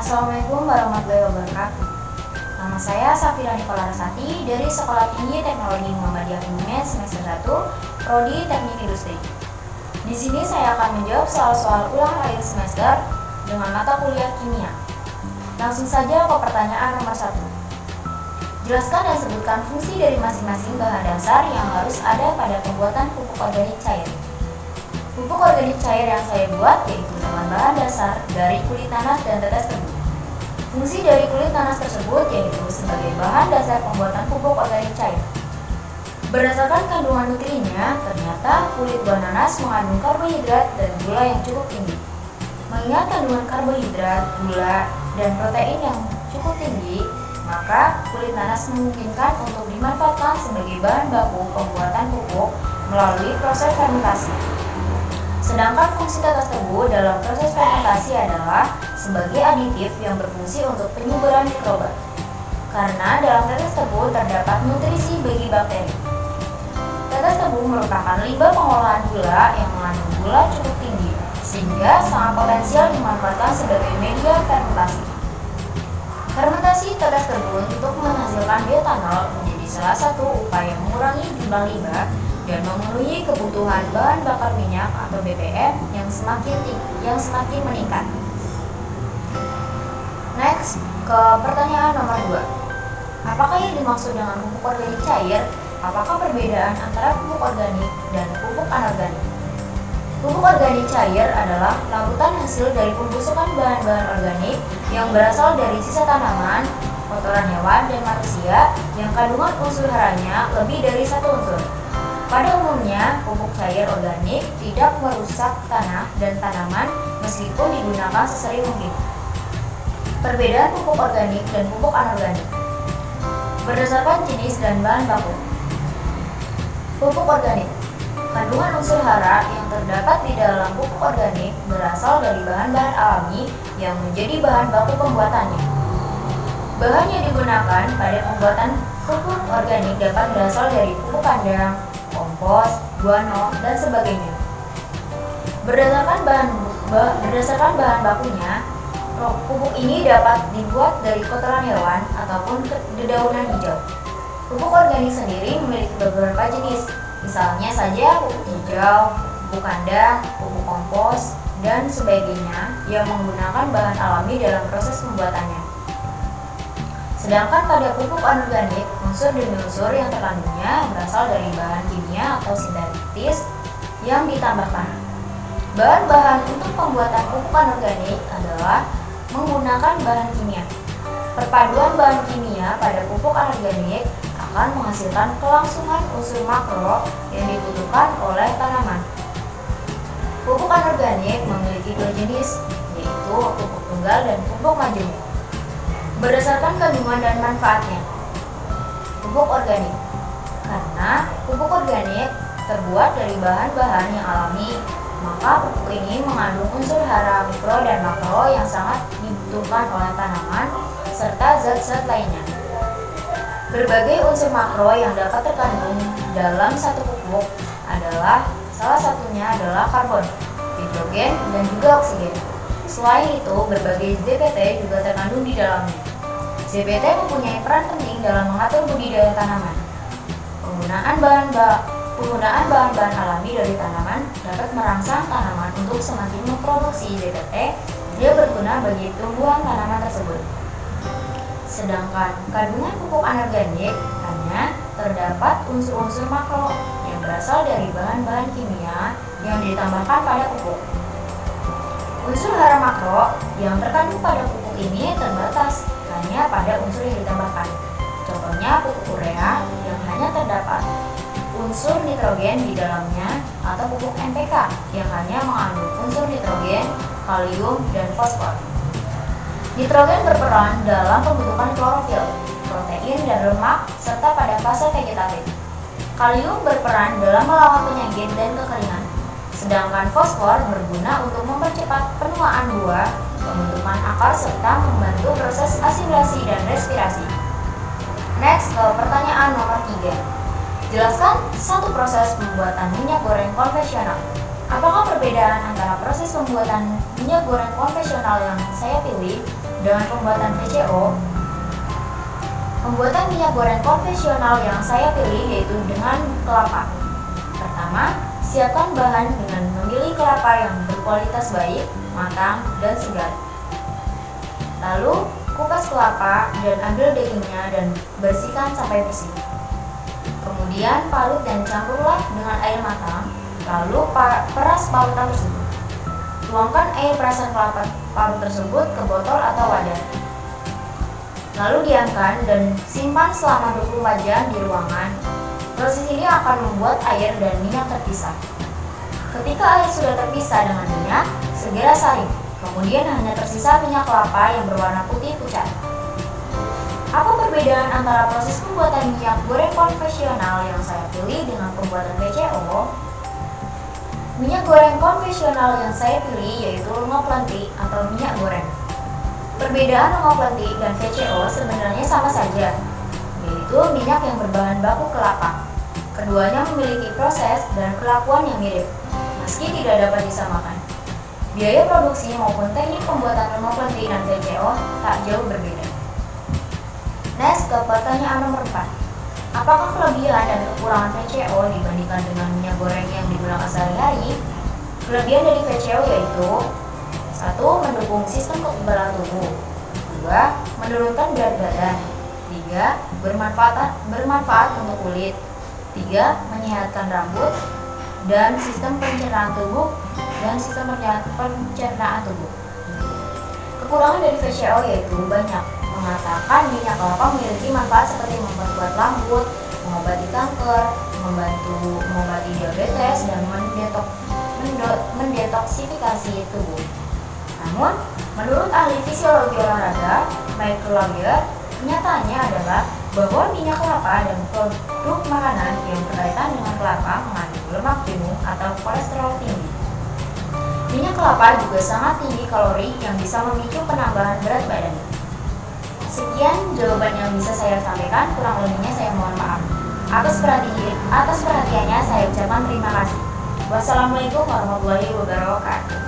Assalamualaikum warahmatullahi wabarakatuh. Nama saya Safira Nikola Rasati dari Sekolah Tinggi Teknologi Muhammadiyah Kebumen semester 1, Prodi Teknik Industri. Di sini saya akan menjawab soal-soal ulang akhir semester dengan mata kuliah kimia. Langsung saja ke pertanyaan nomor 1. Jelaskan dan sebutkan fungsi dari masing-masing bahan dasar yang harus ada pada pembuatan pupuk organik cair. Pupuk organik cair yang saya buat yaitu dengan bahan dasar dari kulit nanas dan tetes tebu. Fungsi dari kulit nanas tersebut yaitu sebagai bahan dasar pembuatan pupuk organik cair. Berdasarkan kandungan nutrinya, ternyata kulit buah nanas mengandung karbohidrat dan gula yang cukup tinggi. Mengingat kandungan karbohidrat, gula, dan protein yang cukup tinggi, maka kulit nanas memungkinkan untuk dimanfaatkan sebagai bahan baku pembuatan pupuk melalui proses fermentasi. Sedangkan fungsi tetes tebu dalam proses fermentasi adalah sebagai aditif yang berfungsi untuk penyuburan mikroba. Karena dalam tetes tebu terdapat nutrisi bagi bakteri. Tetes tebu merupakan limbah pengolahan gula yang mengandung gula cukup tinggi, sehingga sangat potensial dimanfaatkan sebagai media fermentasi. Fermentasi tetes tebu untuk menghasilkan bioetanol menjadi salah satu upaya mengurangi jumlah limbah dan memenuhi kebutuhan bahan bakar minyak atau BBM yang semakin meningkat. Next, ke pertanyaan nomor 2. Apakah yang dimaksud dengan pupuk organik cair? Apakah perbedaan antara pupuk organik dan pupuk anorganik? Pupuk organik cair adalah larutan hasil dari pembusukan bahan-bahan organik yang berasal dari sisa tanaman, kotoran hewan, dan manusia yang kandungan unsur haranya lebih dari satu unsur. Pada umumnya, pupuk cair organik tidak merusak tanah dan tanaman meskipun digunakan sesering mungkin. Perbedaan pupuk organik dan pupuk anorganik. Berdasarkan jenis dan bahan baku. Pupuk organik. Kandungan unsur hara yang terdapat di dalam pupuk organik berasal dari bahan-bahan alami yang menjadi bahan baku pembuatannya. Bahan yang digunakan pada pembuatan pupuk organik dapat berasal dari pupuk kandang, kompos, guano, dan sebagainya. Berdasarkan bahan bakunya, pupuk ini dapat dibuat dari kotoran hewan ataupun dedaunan hijau. Pupuk organik sendiri memiliki beberapa jenis, misalnya saja pupuk hijau, pupuk kandang, pupuk kompos, dan sebagainya yang menggunakan bahan alami dalam proses pembuatannya. Sedangkan pada pupuk anorganik, unsur demi unsur yang terkandungnya berasal dari bahan kimia atau sintetis yang ditambahkan. Bahan-bahan untuk pembuatan pupuk anorganik adalah menggunakan bahan kimia. Perpaduan bahan kimia pada pupuk anorganik akan menghasilkan kelangsungan unsur makro yang dibutuhkan oleh tanaman. Pupuk anorganik memiliki dua jenis, yaitu pupuk tunggal dan pupuk majemuk. Berdasarkan kandungan dan manfaatnya. Pupuk organik. Karena pupuk organik terbuat dari bahan-bahan yang alami, maka pupuk ini mengandung unsur hara mikro dan makro yang sangat dibutuhkan oleh tanaman serta zat-zat lainnya. Berbagai unsur makro yang dapat terkandung dalam satu pupuk adalah salah satunya adalah karbon, hidrogen, dan juga oksigen. Selain itu, berbagai ZPT juga terkandung di dalamnya. ZPT mempunyai peran penting dalam mengatur budidaya tanaman. Penggunaan bahan-bahan alami dari tanaman dapat merangsang tanaman untuk semakin memproduksi ZPT yang berguna bagi tumbuhan tanaman tersebut. Sedangkan kandungan pupuk anorganik hanya terdapat unsur-unsur makro yang berasal dari bahan-bahan kimia yang ditambahkan pada pupuk. Unsur hara makro yang terkandung pada pupuk ini terbatas hanya pada unsur yang ditambahkan. Contohnya pupuk urea yang hanya terdapat unsur nitrogen di dalamnya, atau pupuk NPK yang hanya mengandung unsur nitrogen, kalium, dan fosfor. Nitrogen berperan dalam pembentukan klorofil, protein, dan lemak, serta pada fase vegetatif. Kalium berperan dalam melawan penyakit dan kekeringan. Sedangkan fosfor berguna untuk mempercepat penuaan buah, pembentukan akar, serta membantu proses asimilasi dan respirasi. Next, ke pertanyaan nomor 3. Jelaskan satu proses pembuatan minyak goreng konvensional. Apakah perbedaan antara proses pembuatan minyak goreng konvensional yang saya pilih dengan pembuatan VCO, pembuatan minyak goreng konvensional yang saya pilih yaitu dengan kelapa. Pertama, siapkan bahan dengan memilih kelapa yang berkualitas baik, matang, dan segar. Lalu, kupas kelapa dan ambil dagingnya dan bersihkan sampai bersih. Kemudian parut dan campurlah dengan air matang, lalu peras parutan tersebut. Tuangkan air perasan kelapa parut tersebut ke botol atau wadah. Lalu diamkan dan simpan selama 24 jam di ruangan. Proses ini akan membuat air dan minyak terpisah. Ketika air sudah terpisah dengan minyak, segera saring. Kemudian hanya tersisa minyak kelapa yang berwarna putih pucat. Apa perbedaan antara proses pembuatan minyak goreng konvensional yang saya pilih dengan pembuatan VCO? Minyak goreng konvensional yang saya pilih yaitu lenga plantik atau minyak goreng. Perbedaan lenga plantik dan VCO sebenarnya sama saja, yaitu minyak yang berbahan baku kelapa. Keduanya memiliki proses dan kelakuan yang mirip, meski tidak dapat disamakan. Biaya produksi maupun teknik pembuatan lenga plantik dan VCO tak jauh berbeda. Next, ke pertanyaan nomor 4. Apakah kelebihan dan kekurangan VCO dibandingkan dengan minyak goreng yang digunakan sehari-hari? Kelebihan dari VCO yaitu 1. Mendukung sistem kekebalan tubuh. 2. Menurunkan berat badan. 3. Bermanfaat untuk kulit. 3. Menyehatkan rambut dan sistem pencernaan tubuh. Kekurangan dari VCO yaitu banyak, mengatakan minyak kelapa memiliki manfaat seperti memperkuat rambut, mengobati kanker, mengobati diabetes, dan mendetoksifikasi tubuh. Namun, menurut ahli fisiologi olahraga, Michael Langer, kenyataannya adalah bahwa minyak kelapa dan produk makanan yang berkaitan dengan kelapa mengandung lemak jenuh atau kolesterol tinggi. Minyak kelapa juga sangat tinggi kalori yang bisa memicu penambahan berat badan. Sekian jawaban yang bisa saya sampaikan, kurang lebihnya saya mohon maaf. Atas perhatiannya saya ucapkan terima kasih. Wassalamualaikum warahmatullahi wabarakatuh.